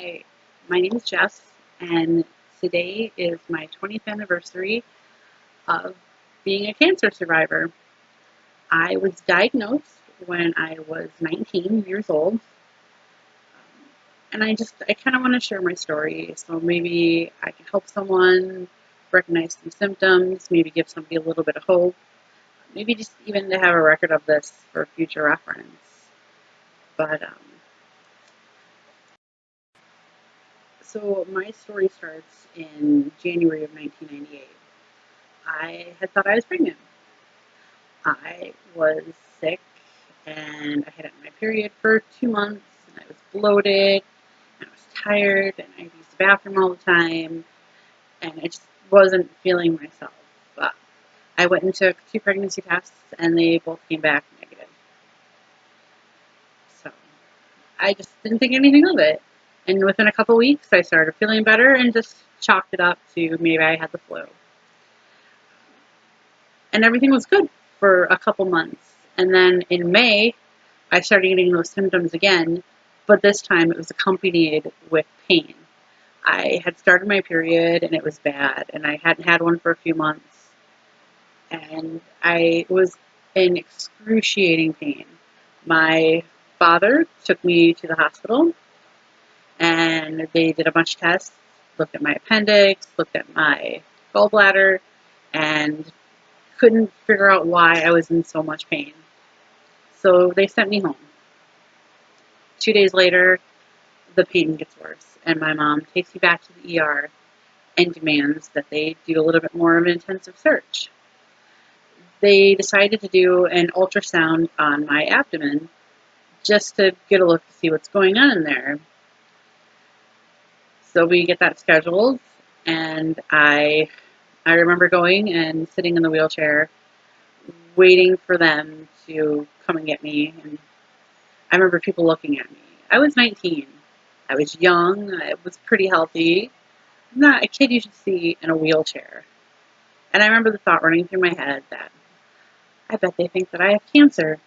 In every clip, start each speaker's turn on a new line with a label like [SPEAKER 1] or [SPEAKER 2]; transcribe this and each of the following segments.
[SPEAKER 1] Hi, my name is Jess, and today is my 20th anniversary of being a cancer survivor. I was diagnosed when I was 19 years old, and I kind of want to share my story. So maybe I can help someone recognize some symptoms, maybe give somebody a little bit of hope, maybe just even to have a record of this for future reference. But So my story starts in January of 1998. I had thought I was pregnant. I was sick and I hadn't had my period for 2 months and I was bloated and I was tired and I used the bathroom all the time and I just wasn't feeling myself. But I went and took 2 pregnancy tests and they both came back negative. So I just didn't think anything of it. And within a couple weeks I started feeling better and just chalked it up to maybe I had the flu. And everything was good for a couple months. And then in May, I started getting those symptoms again, but this time it was accompanied with pain. I had started my period and it was bad, and I hadn't had one for a few months, and I was in excruciating pain. My father took me to the hospital, and they did a bunch of tests, looked at my appendix, looked at my gallbladder, and couldn't figure out why I was in so much pain. So they sent me home. 2 days later, the pain gets worse, and my mom takes me back to the ER and demands that they do a little bit more of an intensive search. They decided to do an ultrasound on my abdomen just to get a look to see what's going on in there. So we get that scheduled, and I remember going and sitting in the wheelchair, waiting for them to come and get me. And I remember people looking at me. I was 19. I was young. I was pretty healthy. I'm not a kid you should see in a wheelchair. And I remember the thought running through my head that I bet they think that I have cancer.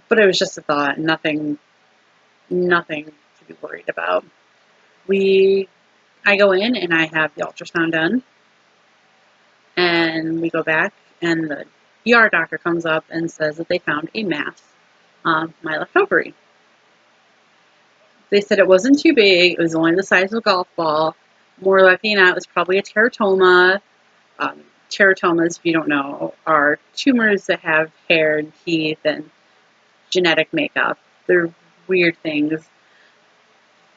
[SPEAKER 1] But it was just a thought, nothing to be worried about. I go in and I have the ultrasound done, and we go back, and the ER doctor comes up and says that they found a mass on my left ovary. They said it wasn't too big, it was only the size of a golf ball. More likely than not, it was probably a teratoma. Teratomas, if you don't know, are tumors that have hair and teeth and genetic makeup. They're weird things.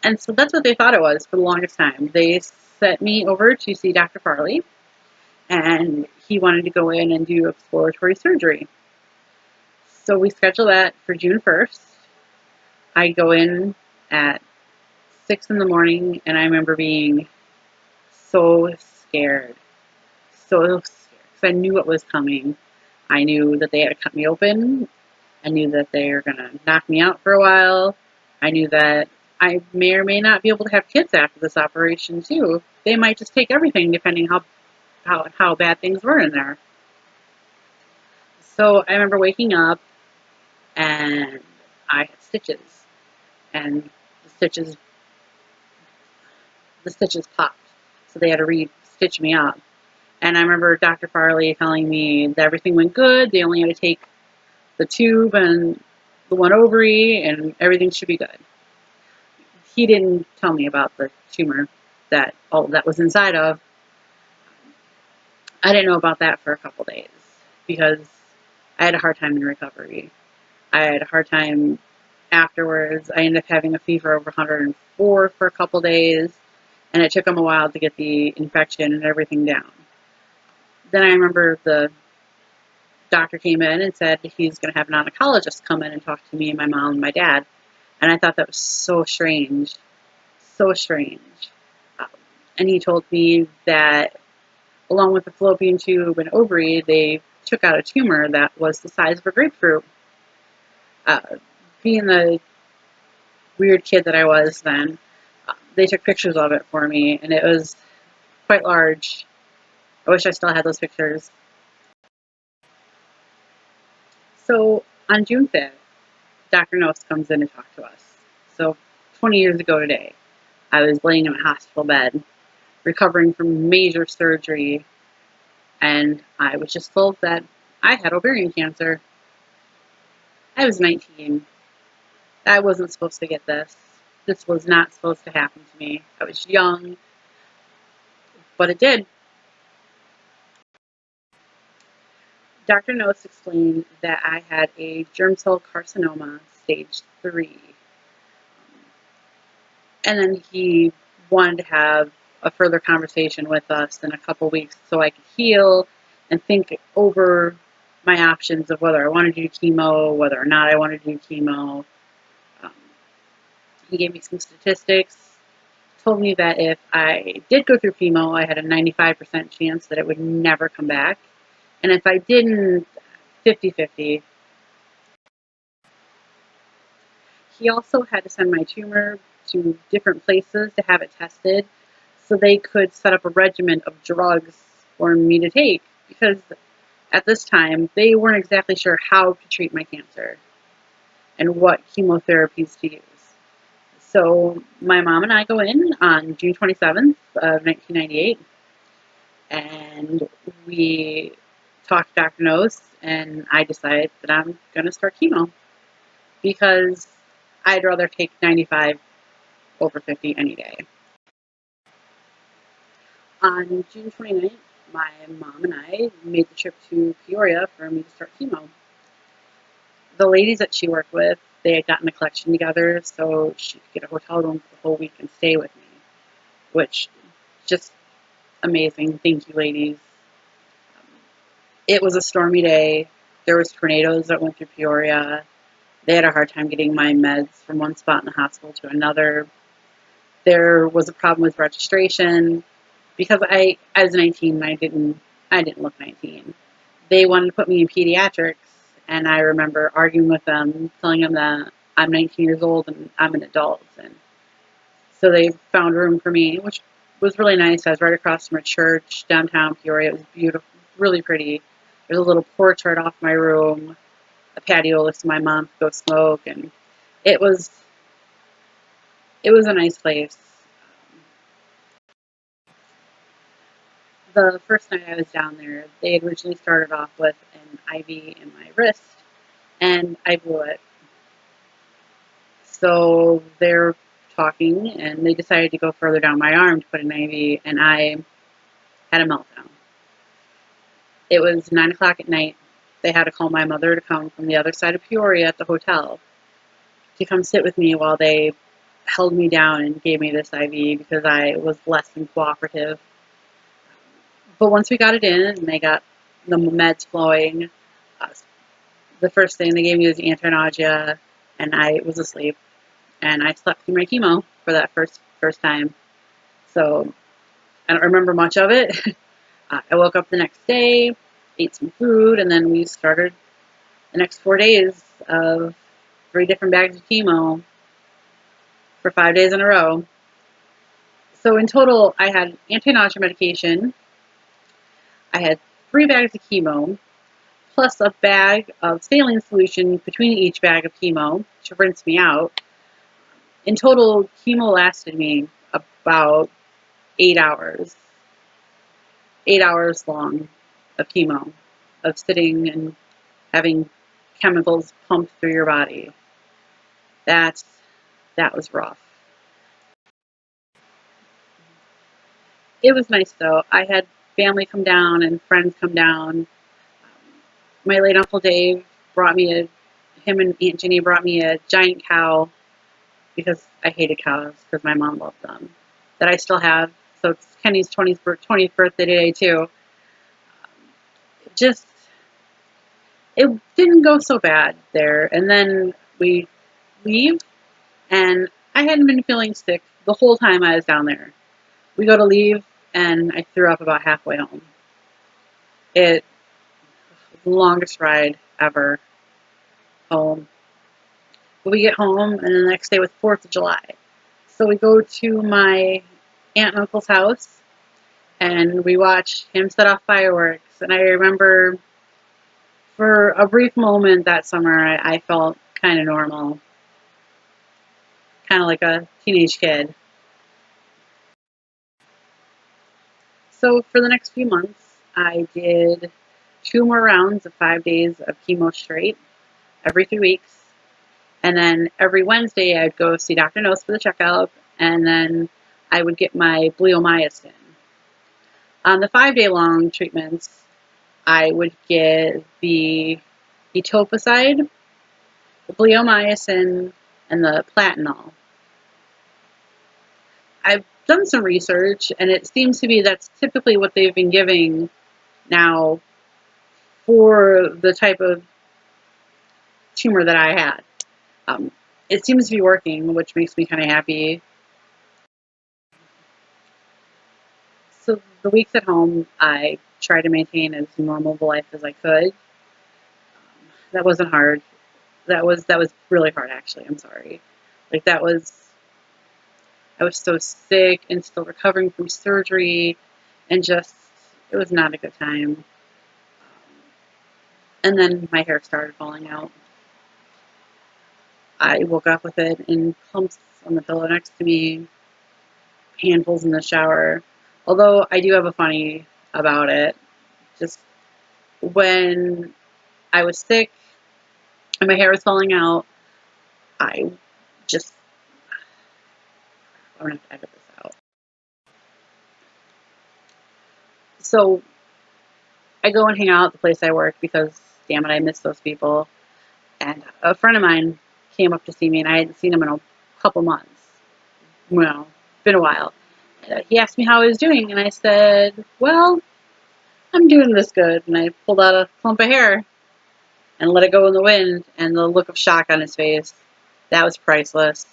[SPEAKER 1] And so that's what they thought it was for the longest time. They sent me over to see Dr. Farley, and he wanted to go in and do exploratory surgery. So we scheduled that for June 1st. I go in at 6 in the morning, and I remember being so scared. So scared. Because I knew what was coming. I knew that they had to cut me open. I knew that they were going to knock me out for a while. I knew that I may or may not be able to have kids after this operation, too. They might just take everything, depending how bad things were in there. So I remember waking up, and I had stitches. And the stitches popped. So they had to re-stitch me up. And I remember Dr. Farley telling me that everything went good. They only had to take the tube and the one ovary, and everything should be good. He didn't tell me about the tumor that all that was inside of. I didn't know about that for a couple days because I had a hard time in recovery. I had a hard time afterwards. I ended up having a fever over 104 for a couple days, and it took them a while to get the infection and everything down. Then I remember the doctor came in and said he's going to have an oncologist come in and talk to me and my mom and my dad. And I thought that was so strange. So strange. And he told me that along with the fallopian tube and ovary, they took out a tumor that was the size of a grapefruit. Being the weird kid that I was then, they took pictures of it for me, and it was quite large. I wish I still had those pictures. So on June 5th, Dr. Nose comes in and talks to us. So 20 years ago today, I was laying in a hospital bed, recovering from major surgery, and I was just told that I had ovarian cancer. I was 19. I wasn't supposed to get this. This was not supposed to happen to me. I was young, but it did. Dr. Nose explained that I had a germ cell carcinoma, stage 3. And then he wanted to have a further conversation with us in a couple weeks so I could heal and think over my options of whether I wanted to do chemo, whether or not I wanted to do chemo. Um, he gave me some statistics, told me that if I did go through chemo, I had a 95% chance that it would never come back. And if I didn't, 50-50. He also had to send my tumor to different places to have it tested so they could set up a regimen of drugs for me to take, because at this time they weren't exactly sure how to treat my cancer and what chemotherapies to use. So my mom and I go in on June 27th of 1998, and we talk to Dr. Nose, and I decide that I'm going to start chemo because I'd rather take 95 over 50 any day. On June 29th, my mom and I made the trip to Peoria for me to start chemo. The ladies that she worked with, they had gotten a collection together so she could get a hotel room for the whole week and stay with me, which just amazing. Thank you, ladies. It was a stormy day. There was tornadoes that went through Peoria. They had a hard time getting my meds from one spot in the hospital to another. There was a problem with registration because I was 19 and I didn't look 19. They wanted to put me in pediatrics, and I remember arguing with them, telling them that I'm 19 years old and I'm an adult. And so they found room for me, which was really nice. I was right across from a church downtown Peoria. It was beautiful, really pretty. There's a little porch right off my room, a patio so my mom could go smoke, and it was a nice place. The first night I was down there, they had originally started off with an IV in my wrist, and I blew it. So they're talking, and they decided to go further down my arm to put an IV, and I had a meltdown. It was 9 o'clock at night. They had to call my mother to come from the other side of Peoria at the hotel to come sit with me while they held me down and gave me this IV because I was less than cooperative. But once we got it in and they got the meds flowing, the first thing they gave me was anti-nausea, and I was asleep. And I slept through my chemo for that first time. So I don't remember much of it. I woke up the next day, ate some food, and then we started the next 4 days of 3 different bags of chemo for 5 days in a row. So in total, I had anti-nausea medication. I had 3 bags of chemo, plus a bag of saline solution between each bag of chemo to rinse me out. In total, chemo lasted me about 8 hours. 8 hours long of chemo, of sitting and having chemicals pumped through your body. That was rough. It was nice though. I had family come down and friends come down. My late Uncle Dave him and Aunt Ginny brought me a giant cow because I hated cows because my mom loved them. That I still have. So it's Kenny's 20th birthday today too. Just, it didn't go so bad there. And then we leave, and I hadn't been feeling sick the whole time I was down there. We go to leave, and I threw up about halfway home. It was the longest ride ever home. But we get home, and the next day was 4th of July. So we go to my aunt and uncle's house, and we watch him set off fireworks. And I remember for a brief moment that summer, I felt kind of normal. kind of like a teenage kid. So for the next few months, I did 2 more rounds of 5 days of chemo straight every 3 weeks. And then every Wednesday, I'd go see Dr. Nose for the checkup, and then I would get my bleomycin. On the 5-day long treatments, I would get the etoposide, the bleomycin, and the platinol. I've done some research, and it seems to be that's typically what they've been giving now for the type of tumor that I had. It seems to be working, which makes me kind of happy. So the weeks at home, I tried to maintain as normal of a life as I could. That wasn't hard. That was really hard, actually. I'm sorry. Like I was so sick and still recovering from surgery, and just it was not a good time. And then my hair started falling out. I woke up with it in clumps on the pillow next to me, handfuls in the shower. Although I do have a funny about it. Just when I was sick and my hair was falling out, I just, I'm going to have to edit this out. So I go and hang out at the place I work because, damn it, I miss those people. And a friend of mine came up to see me, and I hadn't seen him in a couple months. Well, been a while. He asked me how I was doing, and I said, well, I'm doing this good. And I pulled out a clump of hair and let it go in the wind, and the look of shock on his face, that was priceless.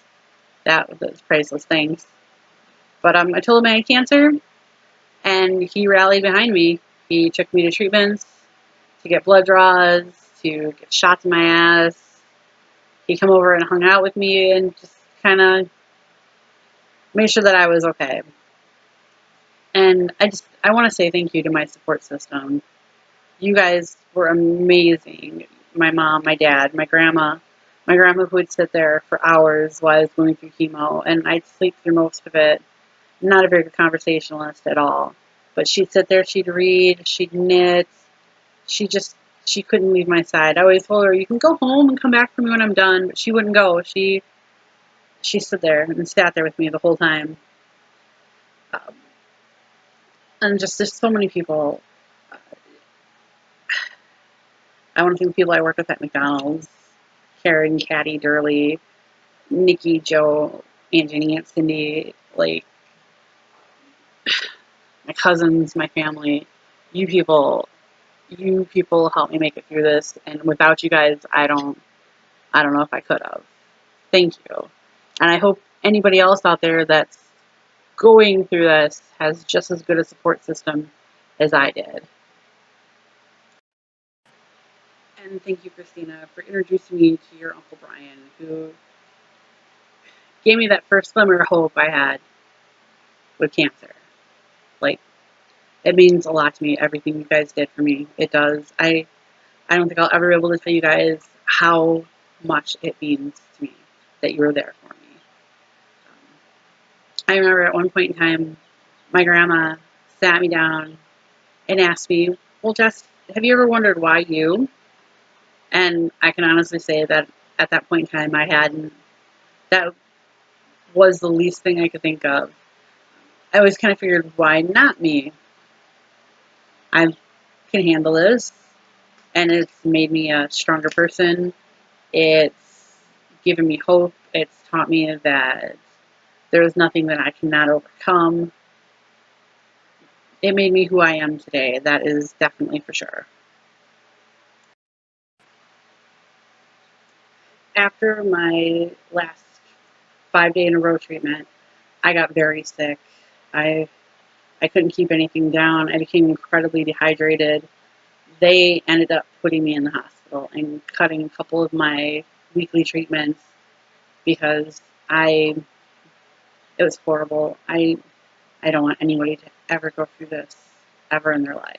[SPEAKER 1] That was priceless things. But I told him I had cancer, and he rallied behind me. He took me to treatments, to get blood draws, to get shots in my ass. He come over and hung out with me and just kind of made sure that I was okay. And I want to say thank you to my support system. You guys were amazing. My mom, my dad, my grandma who would sit there for hours while I was going through chemo, and I'd sleep through most of it. Not a very good conversationalist at all. But she'd sit there, she'd read, she'd knit. She couldn't leave my side. I always told her, you can go home and come back for me when I'm done, but she wouldn't go. She stood there and sat there with me the whole time. And just, there's so many people. I want to thank the people I work with at McDonald's. Karen, Caddy, Durley, Nikki, Joe, Angie, Aunt Cindy, like, my cousins, my family. You people helped me make it through this, and without you guys, I don't know if I could have. Thank you. And I hope anybody else out there that's going through this has just as good a support system as I did. And thank you, Christina, for introducing me to your Uncle Brian, who gave me that first glimmer of hope I had with cancer. Like, it means a lot to me, everything you guys did for me. It does. I don't think I'll ever be able to tell you guys how much it means to me that you were there for me. I remember at one point in time, my grandma sat me down and asked me, well, Jess, have you ever wondered why you? And I can honestly say that at that point in time, I hadn't. That was the least thing I could think of. I always kind of figured, why not me? I can handle this, and it's made me a stronger person. It's given me hope. It's taught me that there's nothing that I cannot overcome. It made me who I am today. That is definitely for sure. After my last 5-day in a row treatment, I got very sick. I couldn't keep anything down. I became incredibly dehydrated. They ended up putting me in the hospital and cutting a couple of my weekly treatments because it was horrible. I don't want anybody to ever go through this ever in their life.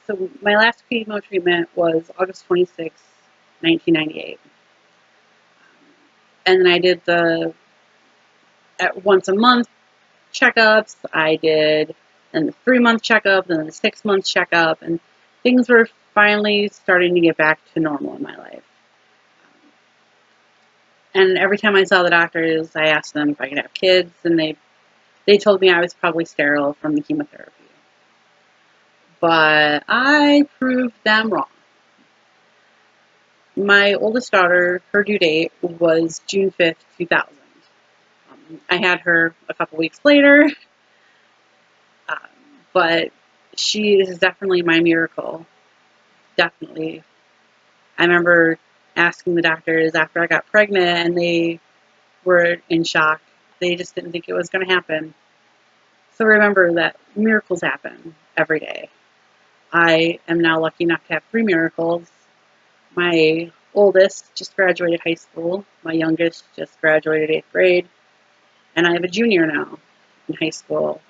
[SPEAKER 1] So my last chemo treatment was August 26th, 1998. And then I did the at once a month checkups. I did then the 3-month checkup, then the 6-month checkup, and things were finally starting to get back to normal in my life. And every time I saw the doctors, I asked them if I could have kids, and they told me I was probably sterile from the chemotherapy. But I proved them wrong. My oldest daughter, her due date was June 5th, 2000. I had her a couple weeks later, um, but she is definitely my miracle. Definitely. I remember asking the doctors after I got pregnant, and they were in shock. They just didn't think it was going to happen. So remember that miracles happen every day. I am now lucky enough to have 3 miracles. My oldest just graduated high school. My youngest just graduated 8th grade. And I have a junior now in high school.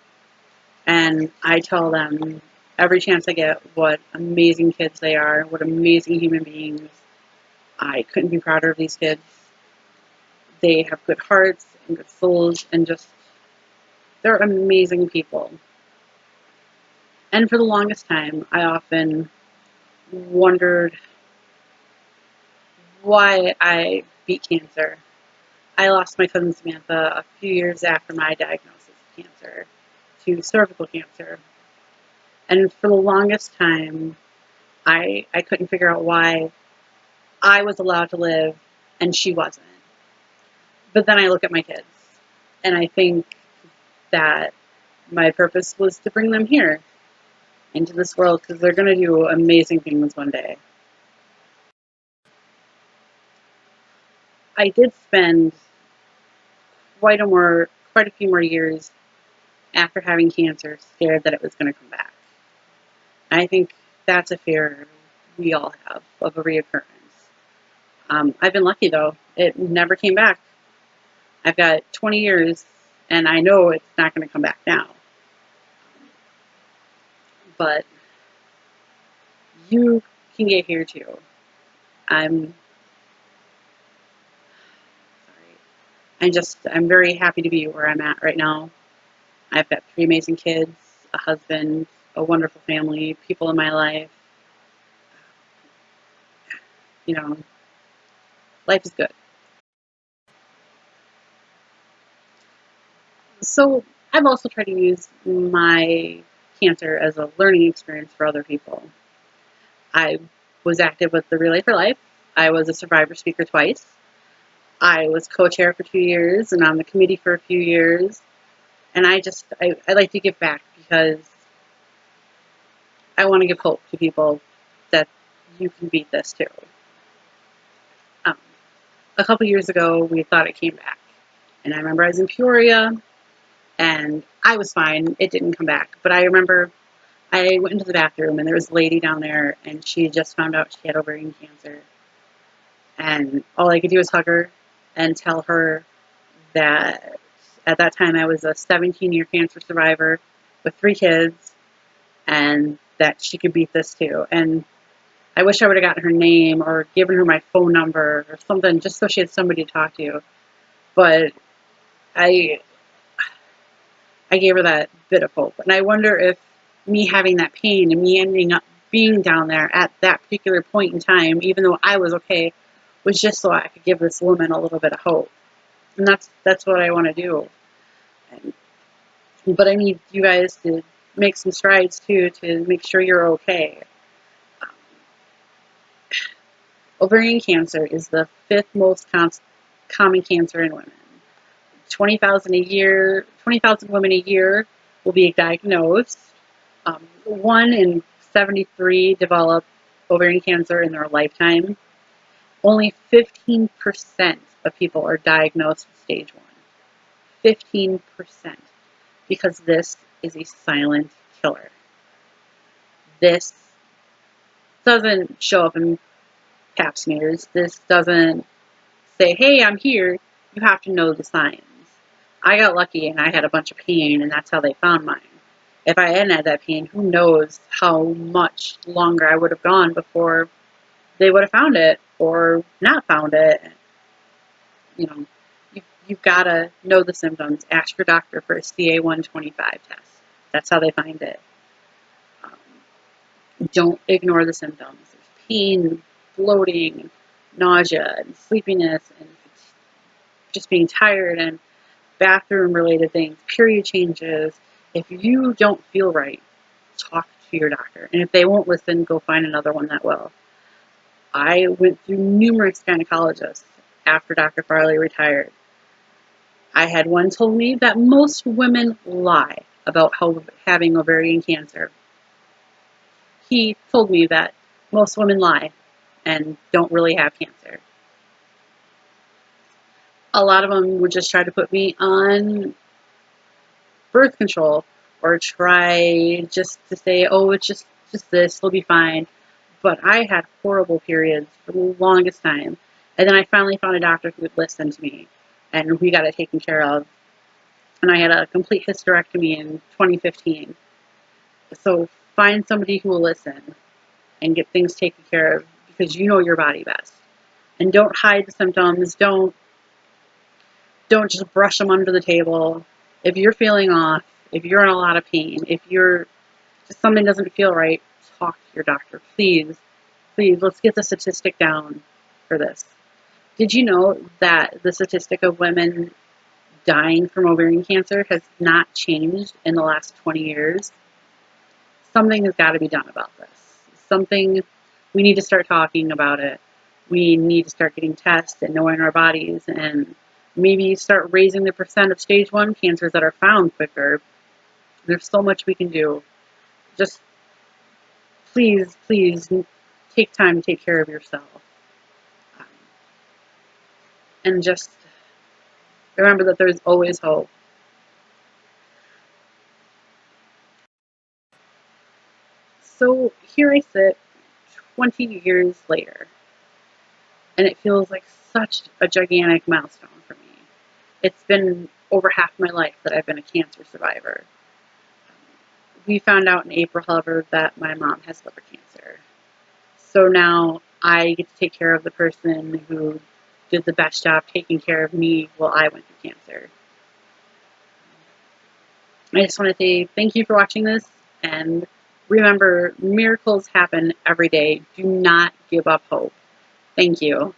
[SPEAKER 1] And I tell them every chance I get what amazing kids they are, what amazing human beings. I couldn't be prouder of these kids. They have good hearts and good souls, and just, they're amazing people. And for the longest time, I often wondered why I beat cancer. I lost my cousin Samantha a few years after my diagnosis of cancer to cervical cancer. And for the longest time, I couldn't figure out why I was allowed to live and she wasn't. But then I look at my kids, and I think that my purpose was to bring them here into this world, because they're going to do amazing things one day. I did spend quite a few more years after having cancer scared that it was going to come back. I think that's a fear we all have of a reoccurrence. I've been lucky though; it never came back. I've got 20 years, and I know it's not going to come back now. But you can get here too. I'm I'm very happy to be where I'm at right now. I've got 3 amazing kids, a husband, a wonderful family, people in my life. You know, life is good. So I've also tried to use my cancer as a learning experience for other people. I was active with the Relay for Life. I was a survivor speaker twice. I was co-chair for 2 years and on the committee for a few years. And I like to give back, because I want to give hope to people that you can beat this too. A couple years ago, we thought it came back. And I remember I was in Peoria, and I was fine. It didn't come back. But I remember I went into the bathroom, and there was a lady down there, and she had just found out she had ovarian cancer. And all I could do was hug her and tell her that at that time I was a 17-year cancer survivor with 3 kids, and that she could beat this too. And I wish I would have gotten her name or given her my phone number or something, just so she had somebody to talk to. But I gave her that bit of hope. And I wonder if me having that pain and me ending up being down there at that particular point in time, even though I was okay, was just so I could give this woman a little bit of hope. And that's what I want to do. But I need you guys to make some strides too, to make sure you're okay. Ovarian cancer is the 5th most common cancer in women. 20,000 women a year will be diagnosed. 1 in 73 develop ovarian cancer in their lifetime. Only 15% of people are diagnosed with stage 1. 15%. Because this is a silent killer. This doesn't show up in pap smears. This doesn't say, hey, I'm here. You have to know the signs. I got lucky and I had a bunch of pain, and that's how they found mine. If I hadn't had that pain, who knows how much longer I would have gone before they would have found it. or not found it, you know, you've got to know the symptoms. Ask your doctor for a CA-125 test. That's how they find it. Don't ignore the symptoms. There's pain, bloating, nausea, and sleepiness, and just being tired, and bathroom-related things, period changes. If you don't feel right, talk to your doctor. And if they won't listen, go find another one that will. I went through numerous gynecologists after Dr. Farley retired. I had one told me that most women lie about having ovarian cancer. He told me that most women lie and don't really have cancer. A lot of them would just try to put me on birth control or try just to say, oh, it's just this, it'll be fine. But I had horrible periods for the longest time. And then I finally found a doctor who would listen to me, and we got it taken care of. And I had a complete hysterectomy in 2015. So find somebody who will listen and get things taken care of, because you know your body best. And don't hide the symptoms. Don't just brush them under the table. If you're feeling off, if you're in a lot of pain, if something doesn't feel right, talk to your doctor. Please, let's get the statistic down for this. Did you know that the statistic of women dying from ovarian cancer has not changed in the last 20 years? Something has got to be done about this. We need to start talking about it. We need to start getting tests and knowing our bodies, and maybe start raising the percent of stage 1 cancers that are found quicker. There's so much we can do. Just please take time to take care of yourself. And just remember that there's always hope. So here I sit 20 years later, and it feels like such a gigantic milestone for me. It's been over half my life that I've been a cancer survivor. We found out in April, however, that my mom has liver cancer. So now I get to take care of the person who did the best job taking care of me while I went through cancer. I just want to say thank you for watching this, and remember, miracles happen every day. Do not give up hope. Thank you.